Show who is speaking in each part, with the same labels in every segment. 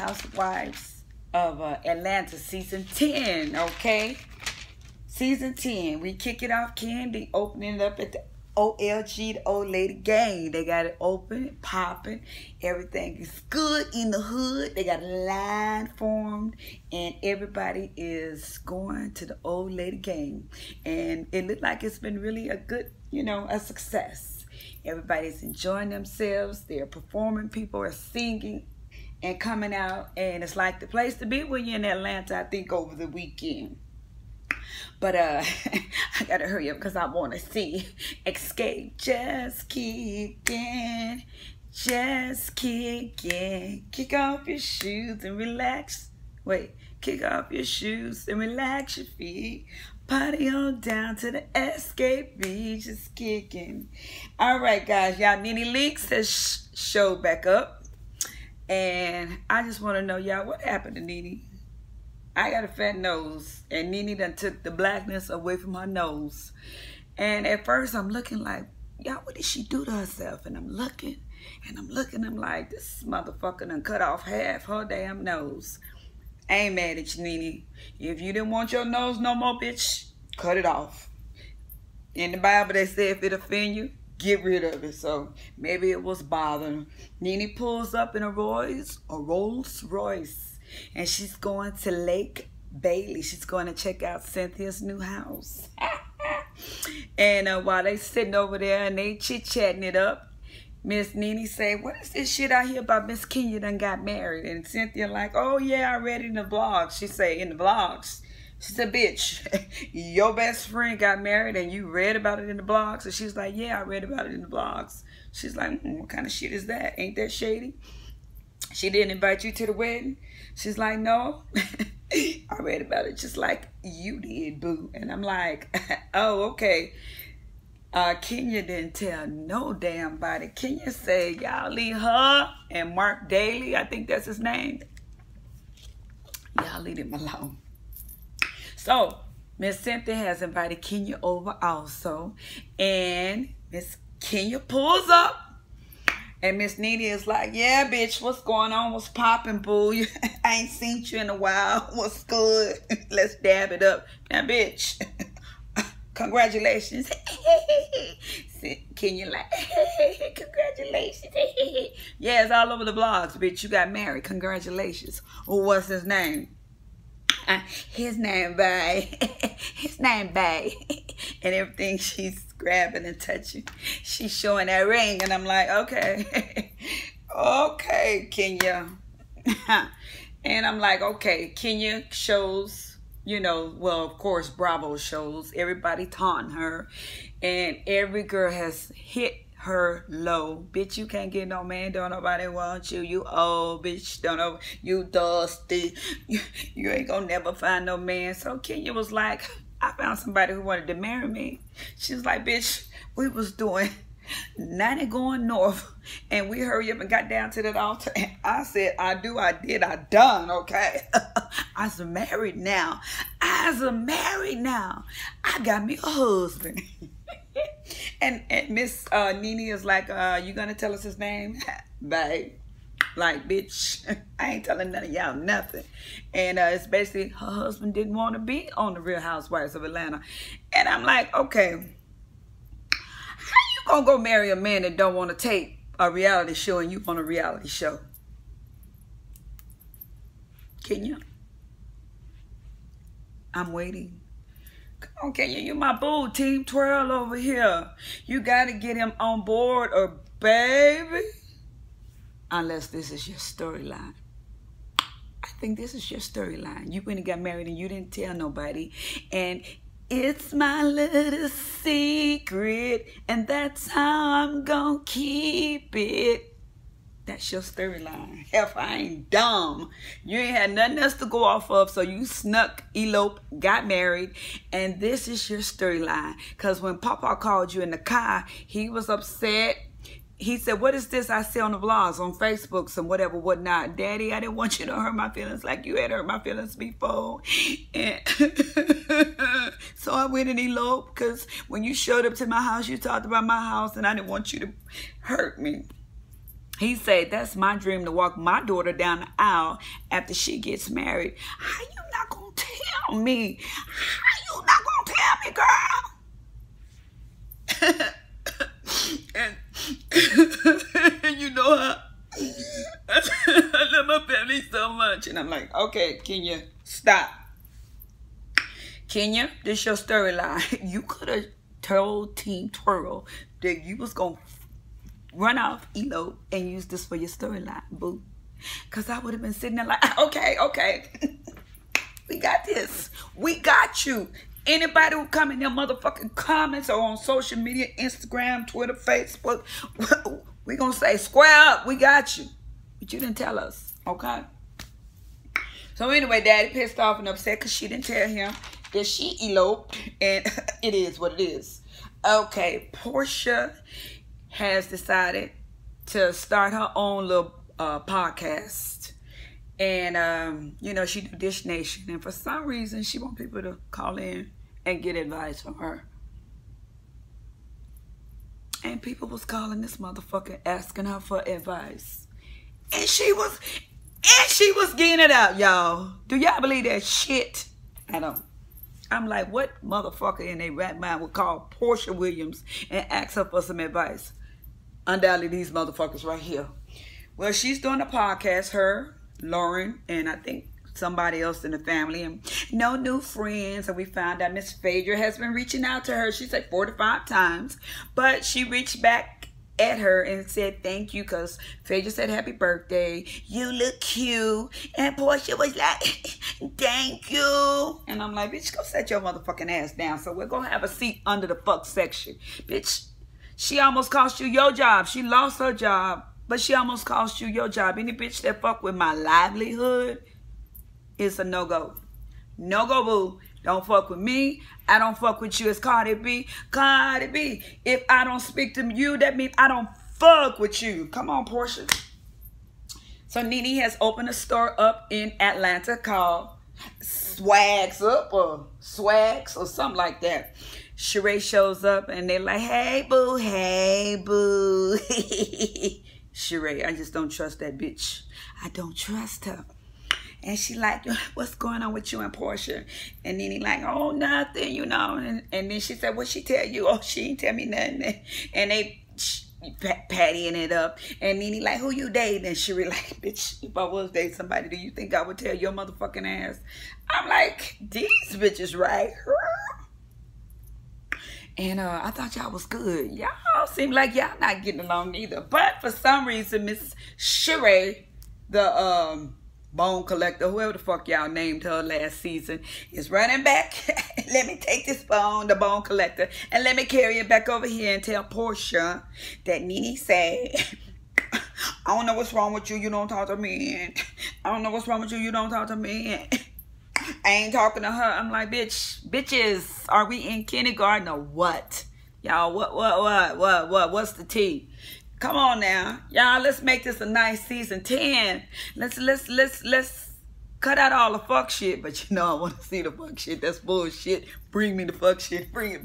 Speaker 1: Housewives of Atlanta season 10, okay? Season 10. We kick it off, Candy, opening it up at the OLG, the Old Lady Gang. They got it open, popping. Everything is good in the hood. They got a line formed, and everybody is going to the Old Lady Gang. And it looked like it's been really a good, a success. Everybody's enjoying themselves. They're performing. People are singing and coming out. And it's like the place to be when you're in Atlanta, I think, over the weekend. But I gotta hurry up because I want to see Escape. Just kicking, just kicking. Kick off your shoes and relax. Wait, kick off your shoes and relax your feet. Party on down to the Escape Beach, just kicking. All right, guys, y'all, Nene Leakes has showed back up. And I just want to know, y'all, what happened to Nene? I got a fat nose, and Nene done took the blackness away from her nose. And at first, I'm looking like, y'all, what did she do to herself? And I'm looking, I'm like, this motherfucker done cut off half her damn nose. I ain't mad at you, Nene. If you didn't want your nose no more, bitch, cut it off. In the Bible, they say if it offend you, get rid of it. So maybe it was bothering her. Nene pulls up in a Rolls Royce. And she's going to Lake Bailey. She's going to check out Cynthia's new house. And while they sitting over there and they chit-chatting it up, Miss Nene say, what is this shit I hear about Miss Kenya done got married? And Cynthia like, oh yeah, I read it in the blogs. She say, in the blogs? She said, bitch, your best friend got married and you read about it in the blogs? And she's like, yeah, I read about it in the blogs. She's like, what kind of shit is that? Ain't that shady? She didn't invite you to the wedding? She's like, no. I read about it just like you did, boo. And I'm like, oh, okay. Kenya didn't tell no damn body. Kenya said, y'all leave her and Mark Daly, I think that's his name. Y'all leave him alone. So, Miss Cynthia has invited Kenya over also. And Miss Kenya pulls up. And Miss Nene is like, yeah, bitch, what's going on? What's popping, boo? I ain't seen you in a while. What's good? Let's dab it up. Now, bitch, congratulations. Kenya like, congratulations. Yeah, it's all over the blogs, bitch. You got married. Congratulations. Well, what's his name? His name, bae. His name, bae. And everything she's grabbing and touching, she's showing that ring, and I'm like, okay. Okay, Kenya. And I'm like, okay, Kenya shows, well, of course, Bravo shows. Everybody taunting her, and every girl has hit her low. Bitch, you can't get no man. Don't nobody want you. You old, bitch. Don't know. You dusty. You ain't gonna never find no man. So Kenya was like, I found somebody who wanted to marry me. She was like, bitch, we was doing 90 going north, and we hurry up and got down to that altar. And I said, I do, I did, I done, okay? I's married now. I's married now. I got me a husband. And Miss Nene is like, you gonna tell us his name? Babe. Like, bitch, I ain't telling none of y'all nothing. And it's basically her husband didn't want to be on the Real Housewives of Atlanta. And I'm like, okay, how you gonna go marry a man that don't want to take a reality show and you on a reality show? Kenya? I'm waiting. Come on, Kenya, you my boo. Team Twirl over here. You got to get him on board, or baby. Unless this is your storyline. I think this is your storyline. You went and got married and you didn't tell nobody. And it's my little secret. And that's how I'm gonna keep it. That's your storyline. Hell, I ain't dumb. You ain't had nothing else to go off of. So you snuck, eloped, got married. And this is your storyline. Because when Papa called you in the car, he was upset. He said, what is this I see on the vlogs, on Facebook, some whatever, whatnot. Daddy, I didn't want you to hurt my feelings like you had hurt my feelings before. And so I went and eloped because when you showed up to my house, you talked about my house and I didn't want you to hurt me. He said, that's my dream, to walk my daughter down the aisle after she gets married. How you not gonna tell me? How you not gonna tell me, girl? and you know how I love my family so much. And I'm like, okay, Kenya, stop. Kenya, this your storyline. You could have told Team Twirl that you was gonna run off, elope, and use this for your storyline, boo. Because I would have been sitting there like, okay. We got this. We got you. Anybody who come in their motherfucking comments or on social media, Instagram, Twitter, Facebook, we gonna say, square up, we got you. But you didn't tell us, okay? So anyway, Daddy pissed off and upset because she didn't tell him that she eloped, and it is what it is. Okay, Porsha has decided to start her own little podcast. And, you know, she do Dish Nation. And for some reason, she want people to call in and get advice from her. And people was calling this motherfucker, asking her for advice. And she was getting it out, y'all. Do y'all believe that shit? I don't. I'm like, what motherfucker in a right mind would call Porsha Williams and ask her for some advice? Undoubtedly, these motherfuckers right here. Well, she's doing a podcast, her, Lauren, and I think somebody else in the family, and no new friends. And we found out Miss Phaedra has been reaching out to her. She said 45 times, but she reached back at her and said thank you, because Phaedra said happy birthday, you look cute, and Porsha was like thank you. And I'm like, bitch, go set your motherfucking ass down. So we're gonna have a seat under the fuck section. Bitch, she almost cost you your job. She lost her job, but she almost cost you your job. Any bitch that fuck with my livelihood is a no-go. No-go, boo. Don't fuck with me. I don't fuck with you. It's Cardi B. Cardi B. If I don't speak to you, that means I don't fuck with you. Come on, Porsha. So Nene has opened a store up in Atlanta called Swags Up or Swags or something like that. Sheree shows up and they're like, hey, boo. Hey, boo. Sheree, I just don't trust that bitch. I don't trust her. And she like, what's going on with you and Porsha? And then he like, oh, nothing, you know. And then she said, what'd she tell you? Oh, she didn't tell me nothing. And they pattying it up. And then he like, who you dating? And she like, bitch, if I was dating somebody, do you think I would tell your motherfucking ass? I'm like, these bitches right. And I thought y'all was good. Y'all seem like y'all not getting along either. But for some reason, Miss Sheree, the bone collector, whoever the fuck y'all named her last season, is running back. Let me take this bone, the bone collector, and let me carry it back over here and tell Porsha that Nene said, I don't know what's wrong with you, you don't talk to me. I don't know what's wrong with you, you don't talk to me. I ain't talking to her. I'm like, bitches, are we in kindergarten or what? Y'all, what's the tea? Come on now, y'all. Let's make this a nice season 10. Let's cut out all the fuck shit. But you know, I want to see the fuck shit. That's bullshit. Bring me the fuck shit. Bring it.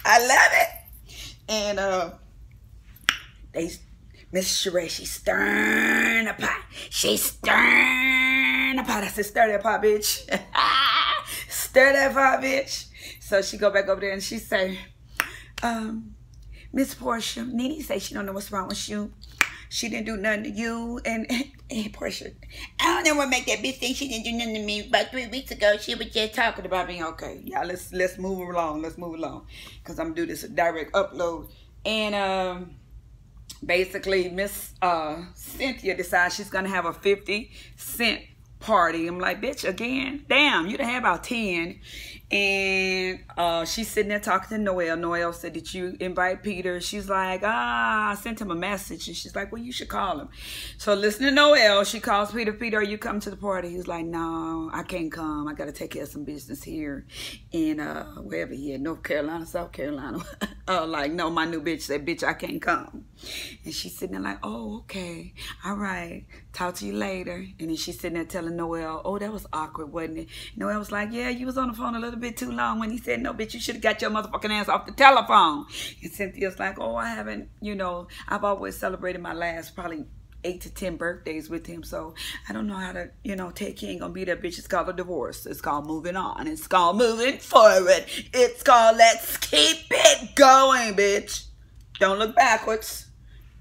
Speaker 1: I love it. And Miss Sheree, she's stirring the pot. She's stirring the pot. I said, stir that pot, bitch. Stir that pot, bitch. So she go back over there and she say, Miss Porsha, Nene say she don't know what's wrong with you. She didn't do nothing to you. And Porsha, I don't know what make that bitch think she didn't do nothing to me. About 3 weeks ago, she was just talking about me. Okay, y'all, let's move along. Let's move along. Because I'm going to do this a direct upload. And basically, Miss Cynthia decides she's going to have a 50-cent party. I'm like, bitch, again? Damn, you done had about 10. And she's sitting there talking to Noelle. Noelle said, did you invite Peter? She's like, I sent him a message. And she's like, well, you should call him. So listen to Noelle. She calls Peter. Peter, are you coming to the party? He's like, no, I can't come. I got to take care of some business here in wherever he is, North Carolina, South Carolina. Like, no, my new bitch said, bitch, I can't come. And she's sitting there like, oh, okay. All right. Talk to you later. And then she's sitting there telling Noelle, oh, that was awkward, wasn't it? Noelle was like, yeah, you was on the phone a little bit bit too long when he said, no, bitch, you should have got your motherfucking ass off the telephone. And Cynthia's like, oh, I haven't, you know, I've always celebrated my last probably 8 to 10 birthdays with him, so I don't know how to, you know, take. He ain't gonna be that bitch. It's called a divorce. It's called moving on. It's called moving forward. It's called let's keep it going, bitch. Don't look backwards.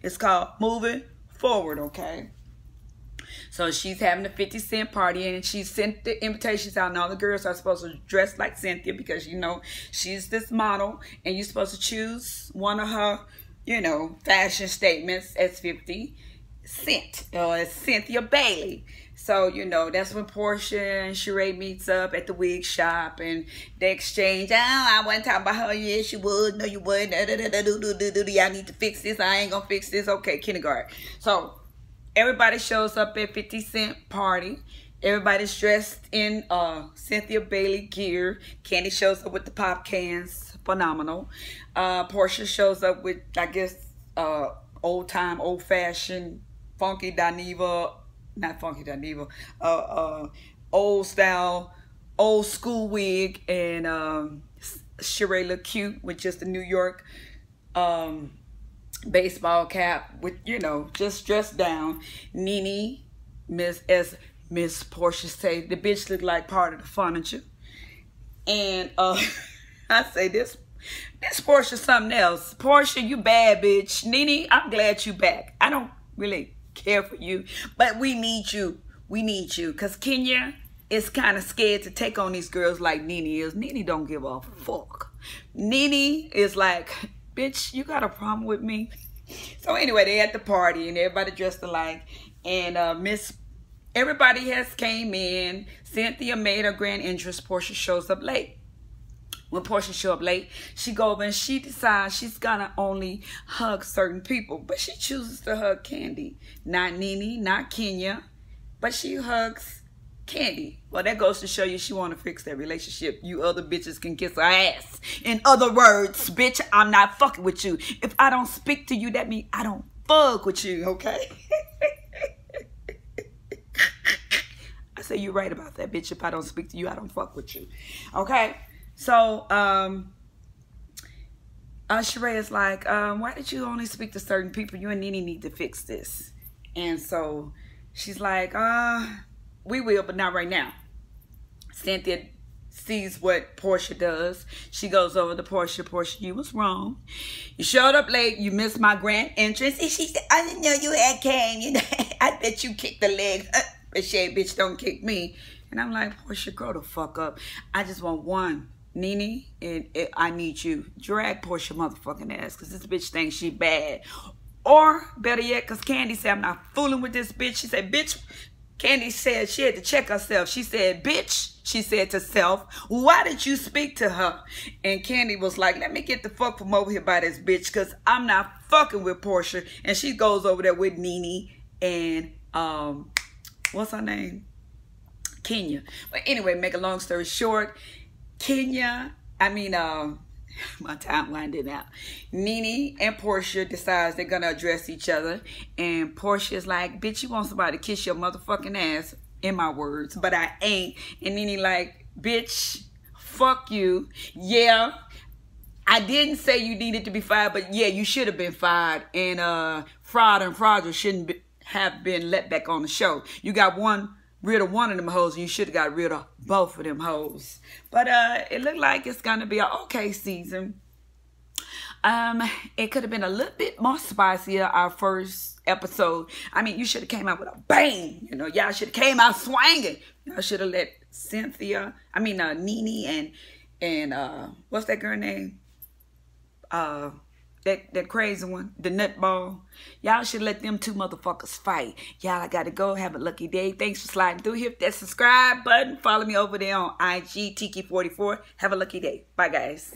Speaker 1: It's called moving forward, okay? So she's having a 50 Cent party, and she sent the invitations out, and all the girls are supposed to dress like Cynthia because, you know, she's this model, and you're supposed to choose one of her, you know, fashion statements as 50 Cent or as Cynthia Bailey. So, you know, that's when Porsha and Sheree meets up at the wig shop, and they exchange, oh, I wasn't talking about her. Yes, you would. No, you wouldn't. I need to fix this. I ain't gonna fix this. Okay, kindergarten. So everybody shows up at 50 Cent party. Everybody's dressed in Cynthia Bailey gear. Candy shows up with the pop cans. Phenomenal. Porsha shows up with, I guess, old-time, old-fashioned, funky Dineva, not funky Dineva, old-style, old-school wig. And Sheree look cute with just a New York baseball cap with, you know, just dressed down. Nene, Miss Porsha say, the bitch look like part of the furniture. And I say this Porsha something else. Porsha, you bad bitch. Nene, I'm glad you back. I don't really care for you, but we need you. We need you, because Kenya is kind of scared to take on these girls like Nene is. Nene don't give a fuck. Nene is like, bitch, you got a problem with me? So anyway, they at the party, and everybody dressed alike, and everybody has came in. Cynthia made her grand entrance. Porsha shows up late. When Porsha show up late, she go over and she decides she's gonna only hug certain people, but she chooses to hug Candy. Not Nene, not Kenya, but she hugs Candy. Well, that goes to show you she want to fix that relationship. You other bitches can kiss her ass. In other words, bitch, I'm not fucking with you. If I don't speak to you, that means I don't fuck with you, okay? I say you're right about that, bitch. If I don't speak to you, I don't fuck with you, okay? So, Sheree is like, why did you only speak to certain people? You and Nene need to fix this. And so she's like, we will, but not right now. Cynthia sees what Porsha does. She goes over to Porsha. Porsha, you was wrong. You showed up late. You missed my grand entrance. And she said, I didn't know you had came. You know, I bet you kicked the leg. But shit, bitch, don't kick me. And I'm like, Porsha, grow the fuck up. I just want one. Nene, and I need you. Drag Porsha motherfucking ass, because this bitch thinks she bad. Or, better yet, because Candy said, I'm not fooling with this bitch. She said, bitch. Candy said she had to check herself. She said, bitch, she said to self, why did you speak to her? And Candy was like, let me get the fuck from over here by this bitch, because I'm not fucking with Porsha. And she goes over there with Nene and, what's her name? Kenya. But anyway, make a long story short, my timeline didn't out. Nene and Porsha decides they're gonna address each other, and Porsha is like, bitch, you want somebody to kiss your motherfucking ass, in my words, but I ain't. And Nene like, bitch, fuck you. Yeah, I didn't say you needed to be fired, but yeah, you should have been fired. And Fraud and Fraudulent shouldn't have been let back on the show. You got rid of one of them hoes, and you should have got rid of both of them hoes. But it looked like it's gonna be an okay season. It could have been a little bit more spicier, our first episode. I mean, you should have came out with a bang. You know, y'all should have came out swinging. Y'all should have let Nene and what's that girl name? That crazy one, the nutball. Y'all should let them two motherfuckers fight. Y'all, I gotta go. Have a lucky day. Thanks for sliding through. Hit that subscribe button. Follow me over there on IG, Tiki44. Have a lucky day. Bye, guys.